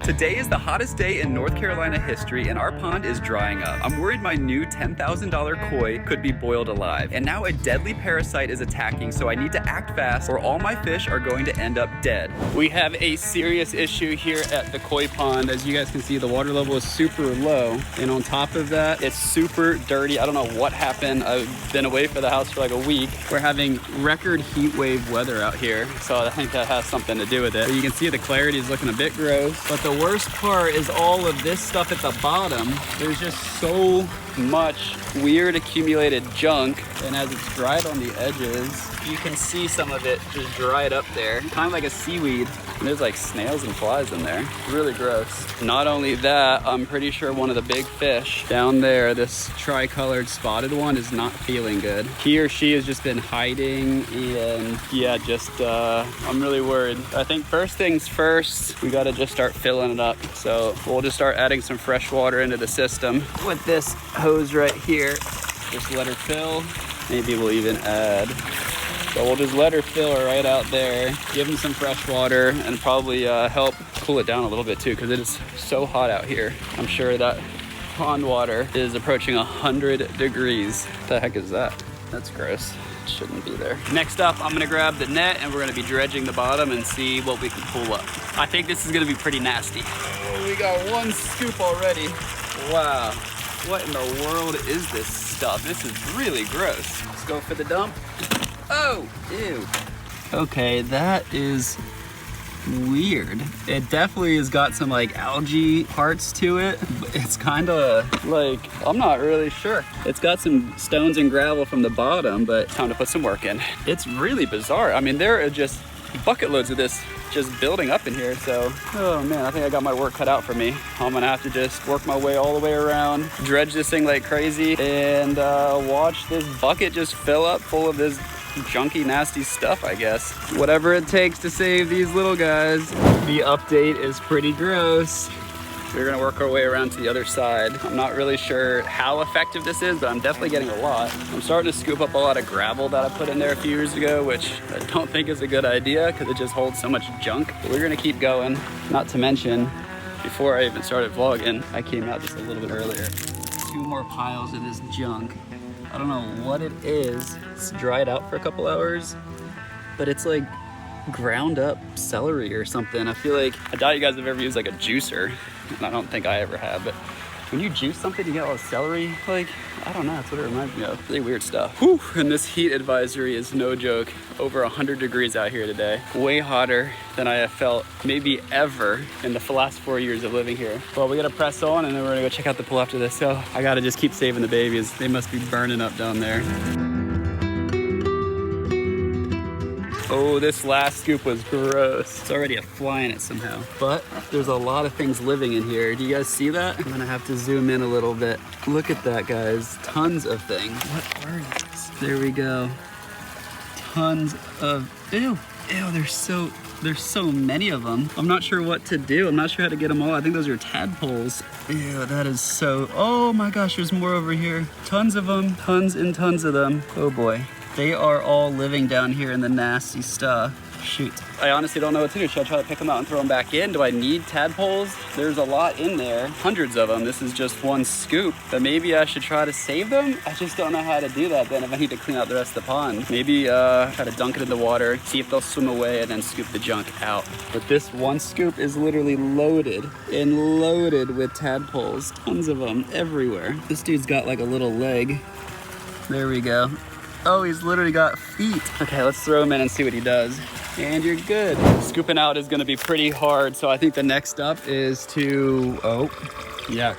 Today is the hottest day in North Carolina history and our pond is drying up. I'm worried my new $10,000 koi could be boiled alive. And now a deadly parasite is attacking, so I need to act fast or all my fish are going to end up dead. We have a serious issue here at the koi pond. As you guys can see, the water level is super low. And on top of that, it's super dirty. I don't know what happened. I've been away from the house for like a week. We're having record heat wave weather out here. So I think that has something to do with it. But you can see the clarity is looking a bit gross. But the worst part is all of this stuff at the bottom. There's just so much weird accumulated junk, and as it's dried on the edges, you can see some of it just dried up there, kind of like a seaweed. And there's like snails and flies in there. Really gross. Not only that, I'm pretty sure one of the big fish down there, this tricolored spotted one, is not feeling good. He or she has just been hiding, and yeah, I'm really worried. I think first things first, we gotta just start filling it up. So we'll just start adding some fresh water into the system with this hose right here. Just let her fill. Maybe we'll even add. So we'll just let her fill right out there, give them some fresh water, and probably help cool it down a little bit too, because it is so hot out here. I'm sure that pond water is approaching 100 degrees. What the heck is that? That's gross. It shouldn't be there. Next up, I'm gonna grab the net and we're gonna be dredging the bottom and see what we can pull up. I think this is gonna be pretty nasty. Oh, we got one scoop already. Wow. What in the world is this stuff? This is really gross. Let's go for the dump. Oh, ew. Okay, that is weird. It definitely has got some like algae parts to it. It's kind of like, I'm not really sure. It's got some stones and gravel from the bottom, but time to put some work in. It's really bizarre. I mean, there are just bucket loads of this just building up in here. So, oh man, I think I got my work cut out for me. I'm gonna have to just work my way all the way around, dredge this thing like crazy, and watch this bucket just fill up full of this junky, nasty stuff, I guess. Whatever it takes to save these little guys. The update is pretty gross. We're gonna work our way around to the other side. I'm not really sure how effective this is, but I'm definitely getting a lot. I'm starting to scoop up a lot of gravel that I put in there a few years ago, which I don't think is a good idea because it just holds so much junk. But we're gonna keep going. Not to mention, before I even started vlogging, I came out just a little bit earlier. 2 more piles of this junk. I don't know what it is. It's dried out for a couple hours, but it's like ground up celery or something. I feel like, I doubt you guys have ever used like a juicer, and I don't think I ever have, but when you juice something, you get all the celery, like, I don't know, that's what it reminds me of. Really weird stuff. Whew, and this heat advisory is no joke. Over 100 degrees out here today. Way hotter than I have felt maybe ever in the last 4 years of living here. Well, we gotta press on and then we're gonna go check out the pool after this. So I gotta just keep saving the babies. They must be burning up down there. Oh, this last scoop was gross. It's already a fly in it somehow. But there's a lot of things living in here. Do you guys see that? I'm gonna have to zoom in a little bit. Look at that, guys. Tons of things. What are these? There we go. Tons of, ew, there's so many of them. I'm not sure what to do. I'm not sure how to get them all. I think those are tadpoles. Ew, that is so, oh my gosh, there's more over here. Tons of them, tons and tons of them. Oh boy. They are all living down here in the nasty stuff. Shoot. I honestly don't know what to do. Should I try to pick them out and throw them back in? Do I need tadpoles? There's a lot in there, hundreds of them. This is just one scoop, but maybe I should try to save them. I just don't know how to do that then if I need to clean out the rest of the pond. Maybe try to dunk it in the water, see if they'll swim away, and then scoop the junk out. But this one scoop is literally loaded and loaded with tadpoles. Tons of them everywhere. This dude's got like a little leg. There we go. Oh, he's literally got feet. Okay, let's throw him in and see what he does. And you're good. Scooping out is gonna be pretty hard, so I think the next step is to,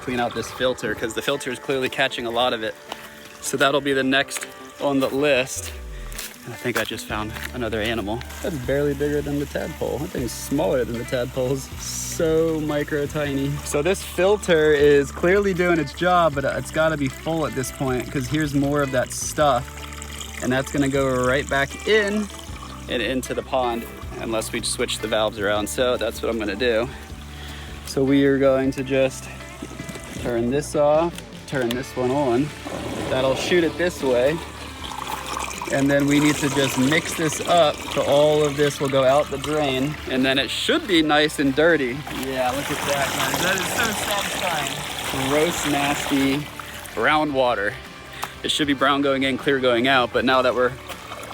clean out this filter, because the filter is clearly catching a lot of it. So that'll be the next on the list. And I think I just found another animal. That's barely bigger than the tadpole. That thing's smaller than the tadpoles. So micro tiny. So this filter is clearly doing its job, but it's gotta be full at this point, because here's more of that stuff. And that's gonna go right back in and into the pond unless we switch the valves around. So that's what I'm gonna do. So we are going to just turn this off, turn this one on. That'll shoot it this way. And then we need to just mix this up so all of this will go out the drain. And then it should be nice and dirty. Yeah, look at that, guys. That is so satisfying. Gross, nasty, brown water. It should be brown going in, clear going out, but now that we're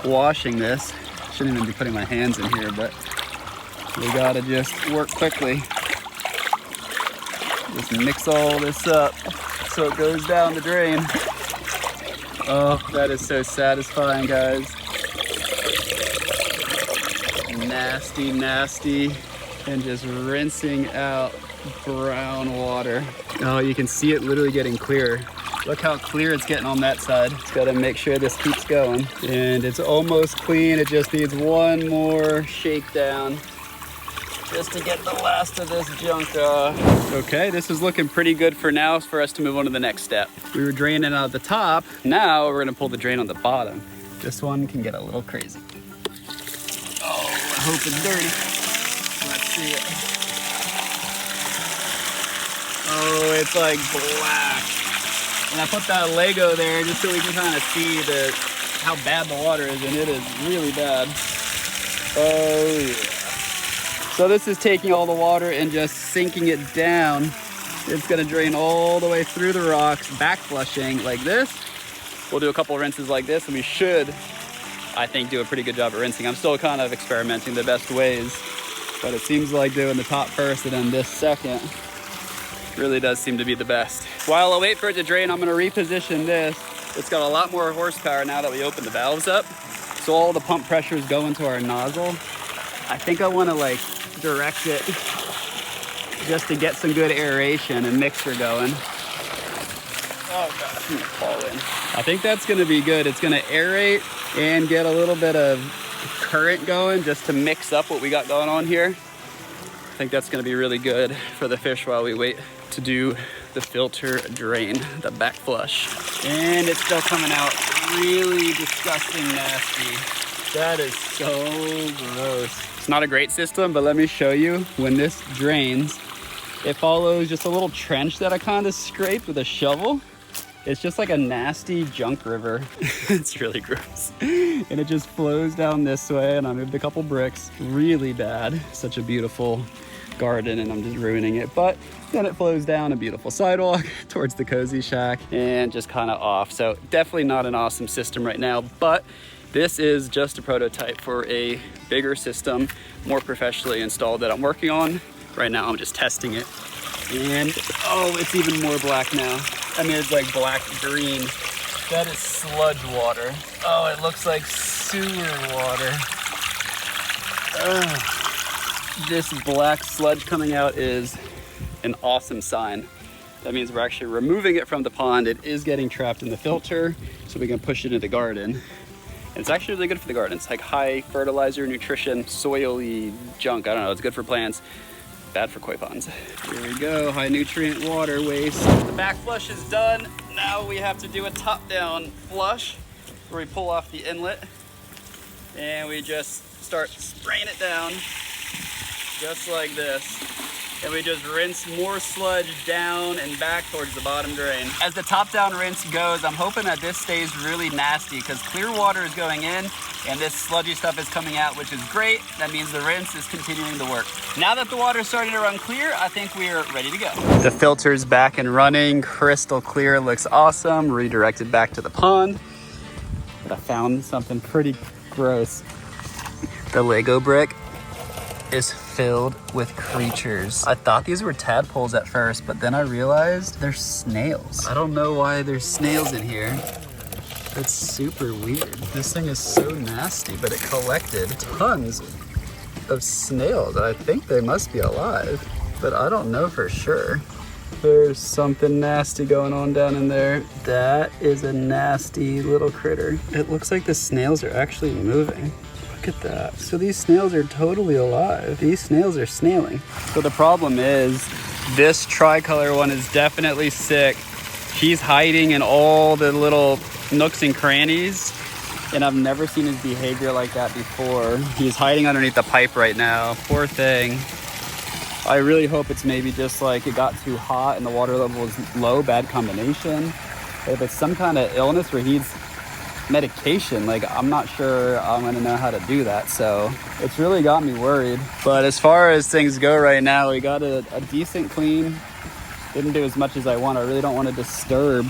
washing this, shouldn't even be putting my hands in here, but we gotta just work quickly. Just mix all this up so it goes down the drain. Oh, that is so satisfying, guys. Nasty, nasty, and just rinsing out brown water. Oh, you can see it literally getting clearer. Look how clear it's getting on that side. Just gotta make sure this keeps going. And it's almost clean. It just needs one more shakedown just to get the last of this junk off. Okay, this is looking pretty good for now for us to move on to the next step. We were draining out the top. Now we're gonna pull the drain on the bottom. This one can get a little crazy. Oh, I hope it's dirty. Let's see it. Oh, it's like black. And I put that Lego there just so we can kind of see how bad the water is, and it is really bad. Oh yeah. So this is taking all the water and just sinking it down. It's gonna drain all the way through the rocks, back flushing like this. We'll do a couple of rinses like this, and we should, I think, do a pretty good job at rinsing. I'm still kind of experimenting the best ways, but it seems like doing the top first and then this second really does seem to be the best. While I wait for it to drain, I'm gonna reposition this. It's got a lot more horsepower now that we opened the valves up. So all the pump pressure is going to our nozzle. I think I wanna like direct it just to get some good aeration and mixture going. Oh God, it's gonna fall in. I think that's gonna be good. It's gonna aerate and get a little bit of current going just to mix up what we got going on here. I think that's gonna be really good for the fish while we wait to do the filter drain, the back flush. And it's still coming out really disgusting nasty. That is so gross. It's not a great system, but let me show you. When this drains, it follows just a little trench that I kind of scraped with a shovel. It's just like a nasty junk river. It's really gross. And it just flows down this way, and I moved a couple bricks. Really bad. Such a beautiful garden, and I'm just ruining it. But then it flows down a beautiful sidewalk towards the cozy shack and just kind of off. So definitely not an awesome system right now, but this is just a prototype for a bigger system, more professionally installed, that I'm working on. Right now I'm just testing it. And oh, it's even more black now. I mean, it's like black green. That is sludge water. Oh, it looks like sewer water. This black sludge coming out is an awesome sign. That means we're actually removing it from the pond. It is getting trapped in the filter, so we can push it into the garden. And it's actually really good for the garden. It's like high fertilizer, nutrition, soily junk. I don't know, it's good for plants, bad for koi ponds. Here we go, high nutrient water waste. The back flush is done. Now we have to do a top down flush where we pull off the inlet and we just start spraying it down just like this. And we just rinse more sludge down and back towards the bottom drain. As the top down rinse goes, I'm hoping that this stays really nasty because clear water is going in and this sludgy stuff is coming out, which is great. That means the rinse is continuing to work. Now that the water is starting to run clear, I think we are ready to go. The filter's back and running, crystal clear, looks awesome. Redirected back to the pond. But I found something pretty gross. The Lego brick is filled with creatures. I thought these were tadpoles at first, but then I realized they're snails. I don't know why there's snails in here. It's super weird. This thing is so nasty, but it collected tons of snails. I think they must be alive, but I don't know for sure. There's something nasty going on down in there. That is a nasty little critter. It looks like the snails are actually moving. Look at that. So these snails are totally alive. These snails are snailing. So the problem is this tricolor one is definitely sick. He's hiding in all the little nooks and crannies, and I've never seen his behavior like that before. He's hiding underneath the pipe right now. Poor thing. I really hope it's maybe just like it got too hot and the water level was low, bad combination. But if it's some kind of illness where he's medication. Like, I'm not sure I'm gonna know how to do that, so it's really got me worried. But as far as things go right now, we got a decent clean. Didn't do as much as I want. I really don't want to disturb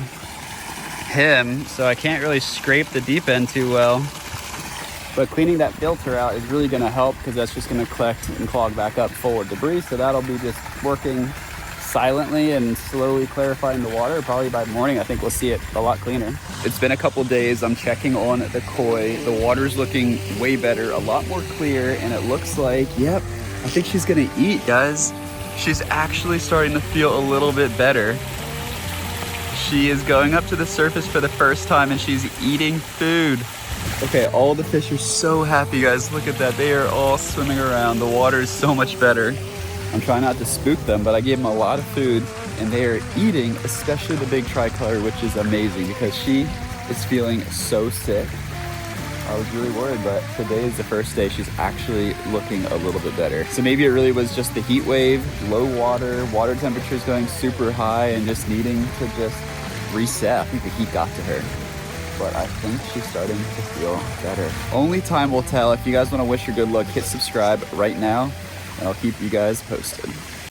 him, so I can't really scrape the deep end too well. But cleaning that filter out is really gonna help, because that's just gonna collect and clog back up full of debris. So that'll be just working silently and slowly clarifying the water. Probably by morning, I think we'll see it a lot cleaner. It's been a couple days. I'm checking on the koi. The water's looking way better, a lot more clear, and it looks like, yep, I think she's gonna eat, guys. She's actually starting to feel a little bit better. She is going up to the surface for the first time, and she's eating food. Okay, all the fish are so happy, guys. Look at that. They are all swimming around. The water is so much better. I'm trying not to spook them, but I gave them a lot of food, and they are eating, especially the big tricolor, which is amazing because she is feeling so sick. I was really worried, but today is the first day she's actually looking a little bit better. So maybe it really was just the heat wave, low water temperatures going super high, and just needing to just reset. I think the heat got to her. But I think she's starting to feel better. Only time will tell. If you guys want to wish her good luck, hit subscribe right now, and I'll keep you guys posted.